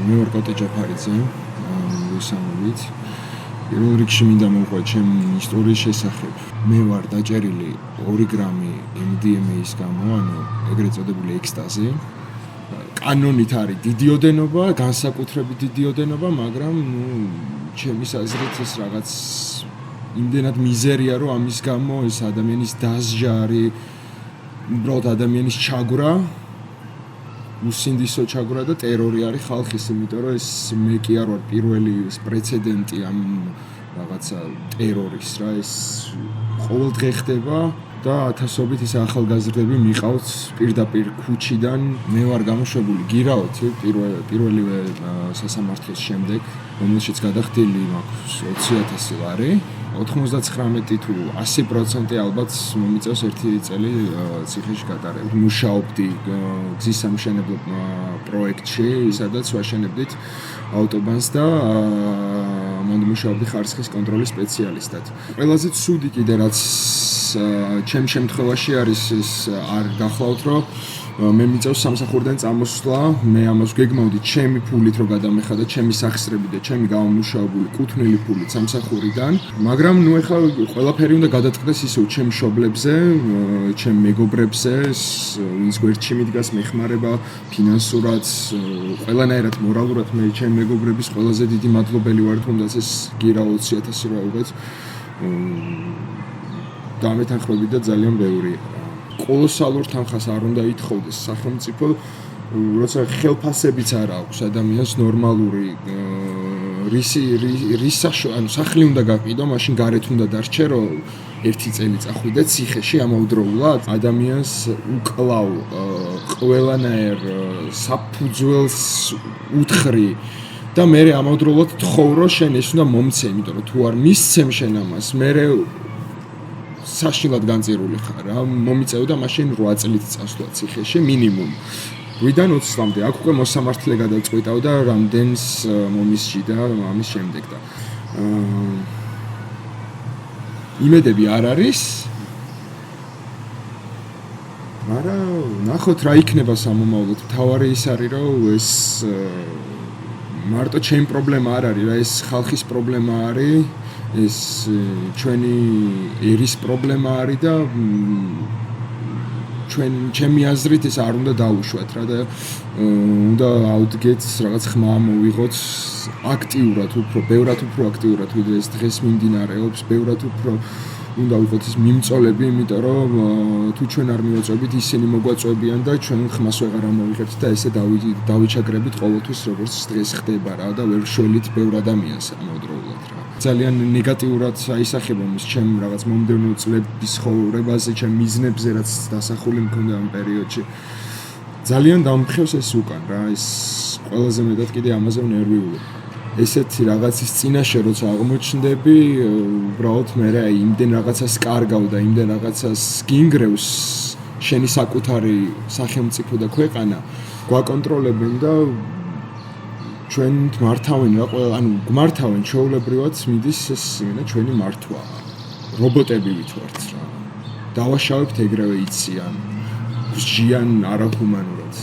მე ვარ კოტე ჯაფარიძე, ვისამობით. პირველ რიგში მინდა მოვყვე ჩემი ისტორიის შესახებ. მე ვარ დაჭერილი 2 გრამი MDMA-ის გამო, ანუ ეგრეთ წოდებული ექსტაზი. კანონით არის დიდი ოდენობა, განსაკუთრებით დიდი ოდენობა, მაგრამ ჩემი აზრით ეს რაღაც იმდენად მიზერია, რომ ამის გამო ეს ადამიანის დასჯა არის უბრალოდ ადამიანის ჩაგვრა, უსინდისო ჩაგვრა და ტერორი არის ხალხის, იმიტომ რომ ეს მე კი არ ვარ პირველი პრეცედენტი ამ რაღაცა ტერორის რა, ეს ყოველდღე ხდება და ათასობით ის ახალგაზრდები მიყავთ პირდაპირ ქუჩიდან. მე ვარ გამოშვებული გირაოთი პირველივე სასამართლოს შემდეგ, რომელშიც გადახდილი მაქვს 20,000 ლარი. 99 თუ 100% ალბათ მომიწევს ერთი წელი ციხეში გატარებით. მუშაობდი გზის სამშენებლო პროექტში, სადაც ვაშენებდით ავტობანს და მუშაობდი ხარისხის კონტროლის სპეციალისტად. ყველაზე ცუდი კიდე რაც ჩემ შემთხვევაში არის ის არ გახლავთ, რომ მე მიწევს სამსახურიდან წამოსვლა, მე ამას გეგმავდი ჩემი ფულით რომ გადამეხადა ჩემი სახსრები და ჩემი გამომუშავებული კუთვნილი ფულით სამსახურიდან, მაგრამ ეხლა ყველაფერი უნდა გადაწყდეს ისევ ჩემ მშობლებზე, ჩემ მეგობრებზე, ვინც გვერდში მიდგას, მეხმარება ფინანსურად, ყველანაირად მორალურად მე ჩემ მეგობრების ყველაზე დიდი მადლობელი ვარ, თუნდაც ეს გირა 20,000 რა უღაც დამეთანხმებით და ძალიან ბევრია. კოლოსალურ თანხას არ უნდა ითხოვდეს სახელმწიფო, როცა ხელფასებიც არ აქვს ადამიანს ნორმალური ანუ სახლი უნდა გაყიდო, მაშინ გარეთ უნდა დარჩე, რომ ერთი წელი წახვიდე ციხეში ამავდროულად ადამიანს უკლავ ყველანაირ საფუძველს უთხრი და მე ამავდროულად თხოვ, რომ შენ ეს უნდა მომცე, იმიტომ რომ თუ არ მისცემ შენ ამას, მე საშინლად განწირული ხარ რა, მომიწევ და მაშინ 8 წლით წასვლა ციხეში მინიმუმ. 8-დან 20-მდე, აქ უკვე მოსამართლე გადაწყვიტავ და რამდენს მომისჯი და ამის შემდეგ და იმედები არ არის. მაგრამ ნახოთ რა იქნება სამომავლოდ. თავარი ის არის, რომ ეს მარტო ჩემი პრობლემა არ არის რა, ეს ხალხის პრობლემა არის. ეს ჩვენი ერის პრობლემა არის და ჩემი აზრით ეს არ უნდა დაუშვათ რა და უნდა ავდგეთ რაღაც ხმა მოვიღოთ აქტიურად უფრო, ბევრად უფრო აქტიურად ვიდრე ეს დღეს მიმდინარეობს, ბევრად უფრო უნდა ვიყოთ ის მიმწოლები, იმიტომ რომ თუ ჩვენ არ მივაწვევით, ისინი მოგვაწვევიან და ჩვენ ხმას ვეღარ ამოვიღებთ და ესე დავიჩაგრებით ყოველთვის როგორც დღეს ხდება რა და ვერ შველით ბევრ ადამიანს ამავდროულად რა. ძალიან ნეგატიურად აისახება მის ჩემ რაღაც მომდევნო წლების ცხოვრებაზე, ჩემ მიზნებზე, რაც დასახული მქონდა ამ პერიოდში. ძალიან დამხევს ეს უკან რა, ეს ყველაზე მეტად კიდე ამაზე ნერვიული. ესეთი რაღაცის წინაშე როცა აღმოჩნდები, უბრალოდ მე იმდენ რაღაცას კარგავ და იმდენ რაღაცას გინგრევს შენი საკუთარი სახელმწიფო და ქვეყანა, გვაკონტროლებენ და ჩვენ მართავენ რა, ანუ გმართავენ ჩვეულებრივად მიდის ეს ჩვენი მართვა. რობოტები ვით რა. დავაშავებთ ეგრევე იციან, გსჯიან არაჰუმანურად.